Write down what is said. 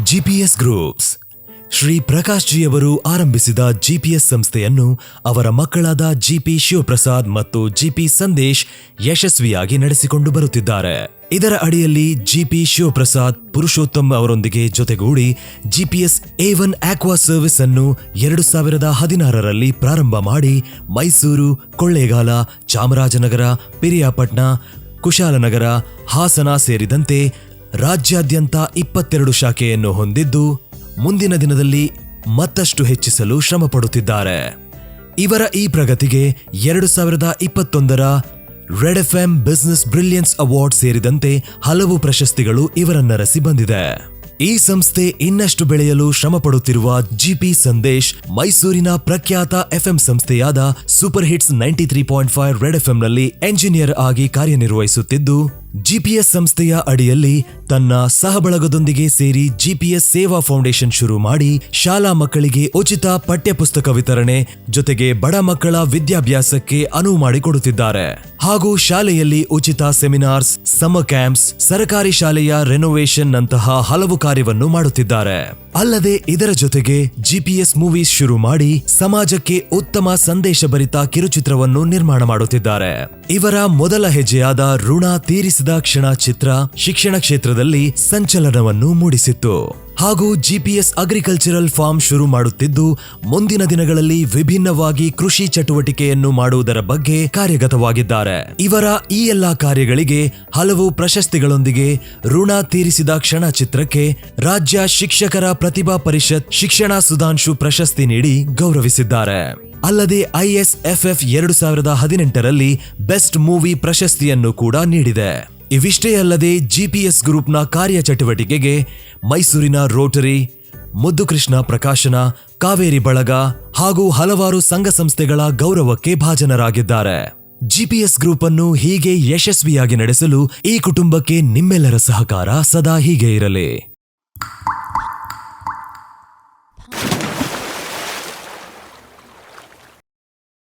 GPS groups. Shri Prakash ಜಿಯವರು ಆರಂಭಿಸಿದ GPS ಸಂಸ್ಥೆಯನ್ನು ಅವರ ಮಕ್ಕಳಾದ ಜಿಪಿ ಶಿವಪ್ರಸಾದ್ ಮತ್ತು ಜಿಪಿ ಸಂದೇಶ್ ಯಶಸ್ವಿಯಾಗಿ ನಡೆಸಿಕೊಂಡು ಬರುತ್ತಿದ್ದಾರೆ. ಇದರ ಅಡಿಯಲ್ಲಿ ಜಿಪಿ ಶಿವಪ್ರಸಾದ್ ಪುರುಷೋತ್ತಮ್ ಅವರೊಂದಿಗೆ ಜೊತೆಗೂಡಿ ಜಿಪಿಎಸ್ A1 ಆಕ್ವಾ ಸರ್ವಿಸ್ ಅನ್ನು 2016ರಲ್ಲಿ ಪ್ರಾರಂಭ ಮಾಡಿ ಮೈಸೂರು, ಕೊಳ್ಳೇಗಾಲ, ಚಾಮರಾಜನಗರ, ಪಿರಿಯಾಪಟ್ಟಣ, ಕುಶಾಲನಗರ, ಹಾಸನ ಸೇರಿದಂತೆ ರಾಜ್ಯಾದ್ಯಂತ 22 ಶಾಖೆಯನ್ನು ಹೊಂದಿದ್ದು ಮುಂದಿನ ದಿನದಲ್ಲಿ ಮತ್ತಷ್ಟು ಹೆಚ್ಚಿಸಲು ಶ್ರಮಪಡುತ್ತಿದ್ದಾರೆ. ಇವರ ಈ ಪ್ರಗತಿಗೆ 2021ರ red FM business brilliance award ಸೇರಿದಂತೆ ಹಲವು ಪ್ರಶಸ್ತಿಗಳು ಇವರನ್ನರಸಿ ಬಂದಿದೆ. ಈ ಸಂಸ್ಥೆ ಇನ್ನಷ್ಟು ಬೆಳೆಯಲು ಶ್ರಮಪಡುತ್ತಿರುವ ಜಿಪಿ ಸಂದೇಶ್ ಮೈಸೂರಿನ ಪ್ರಖ್ಯಾತ FM ಸಂಸ್ಥೆಯಾದ ಸೂಪರ್ ಹಿಟ್ಸ್ 93.5 ರೆಡ್ FMನಲ್ಲಿ ಎಂಜಿನಿಯರ್ ಆಗಿ ಕಾರ್ಯನಿರ್ವಹಿಸುತ್ತಿದ್ದು, ಜಿಪಿಎಸ್ ಸಂಸ್ಥೆಯ ಅಡಿಯಲ್ಲಿ ತನ್ನ ಸಹಬಳಗದೊಂದಿಗೆ ಸೇರಿ ಜಿಪಿಎಸ್ ಸೇವಾ ಫೌಂಡೇಶನ್ ಶುರು ಮಾಡಿ ಶಾಲಾ ಮಕ್ಕಳಿಗೆ ಉಚಿತ ಪಠ್ಯಪುಸ್ತಕ ವಿತರಣೆ ಜೊತೆಗೆ ಬಡ ಮಕ್ಕಳ ವಿದ್ಯಾಭ್ಯಾಸಕ್ಕೆ ಅನುವು ಮಾಡಿಕೊಡುತ್ತಿದ್ದಾರೆ. ಹಾಗೂ ಶಾಲೆಯಲ್ಲಿ ಉಚಿತ ಸೆಮಿನಾರ್ಸ್, ಸಮ್ಮರ್ ಕ್ಯಾಂಪ್ಸ್, ಸರ್ಕಾರಿ ಶಾಲೆಯ ರೆನೋವೇಷನ್ ನಂತಹ ಹಲವು ಕಾರ್ಯವನ್ನು ಮಾಡುತ್ತಿದ್ದಾರೆ. ಅಲ್ಲದೆ ಇದರ ಜೊತೆಗೆ ಜಿಪಿಎಸ್ ಮೂವೀಸ್ ಶುರು ಮಾಡಿ ಸಮಾಜಕ್ಕೆ ಉತ್ತಮ ಸಂದೇಶಭರಿತ ಕಿರುಚಿತ್ರವನ್ನು ನಿರ್ಮಾಣ ಮಾಡುತ್ತಿದ್ದಾರೆ. ಇವರ ಮೊದಲ ಹೆಜ್ಜೆಯಾದ ಋಣ ತೀರಿಸಿದ ಕ್ಷಣ ಚಿತ್ರ ಶಿಕ್ಷಣ ಕ್ಷೇತ್ರದಲ್ಲಿ ಸಂಚಲನವನ್ನು ಮೂಡಿಸಿತ್ತು. ಹಾಗೂ ಜಿಪಿಎಸ್ ಅಗ್ರಿಕಲ್ಚರಲ್ ಫಾರ್ಮ್ ಶುರು ಮಾಡುತ್ತಿದ್ದು ಮುಂದಿನ ದಿನಗಳಲ್ಲಿ ವಿಭಿನ್ನವಾಗಿ ಕೃಷಿ ಚಟುವಟಿಕೆಯನ್ನು ಮಾಡುವುದರ ಬಗ್ಗೆ ಕಾರ್ಯಗತವಾಗಿದ್ದಾರೆ. ಇವರ ಈ ಎಲ್ಲಾ ಕಾರ್ಯಗಳಿಗೆ ಹಲವು ಪ್ರಶಸ್ತಿಗಳೊಂದಿಗೆ ಋಣ ತೀರಿಸಿದ ಕ್ಷಣ ಚಿತ್ರಕ್ಕೆ ರಾಜ್ಯ ಶಿಕ್ಷಕರ ಪ್ರತಿಭಾ ಪರಿಷತ್ ಶಿಕ್ಷಣ ಸುಧಾಂಶು ಪ್ರಶಸ್ತಿ ನೀಡಿ ಗೌರವಿಸಿದ್ದಾರೆ. ಅಲ್ಲದೆ ISFF 2018ರಲ್ಲಿ ಬೆಸ್ಟ್ ಮೂವಿ ಪ್ರಶಸ್ತಿಯನ್ನು ಕೂಡ ನೀಡಿದೆ. ಇವಿಷ್ಟೇ ಅಲ್ಲದೆ ಜಿಪಿಎಸ್ ಗ್ರೂಪ್ನ ಕಾರ್ಯಚಟುವಟಿಕೆಗೆ ಮೈಸೂರಿನ ರೋಟರಿ, ಮುದ್ದುಕೃಷ್ಣ ಪ್ರಕಾಶನ, ಕಾವೇರಿ ಬಳಗ ಹಾಗೂ ಹಲವಾರು ಸಂಘ ಸಂಸ್ಥೆಗಳ ಗೌರವಕ್ಕೆ ಭಾಜನರಾಗಿದ್ದಾರೆ. ಜಿಪಿಎಸ್ ಗ್ರೂಪ್ ಅನ್ನು ಹೀಗೆ ಯಶಸ್ವಿಯಾಗಿ ನಡೆಸಲು ಈ ಕುಟುಂಬಕ್ಕೆ ನಿಮ್ಮೆಲ್ಲರ ಸಹಕಾರ ಸದಾ ಹೀಗೆ ಇರಲಿ.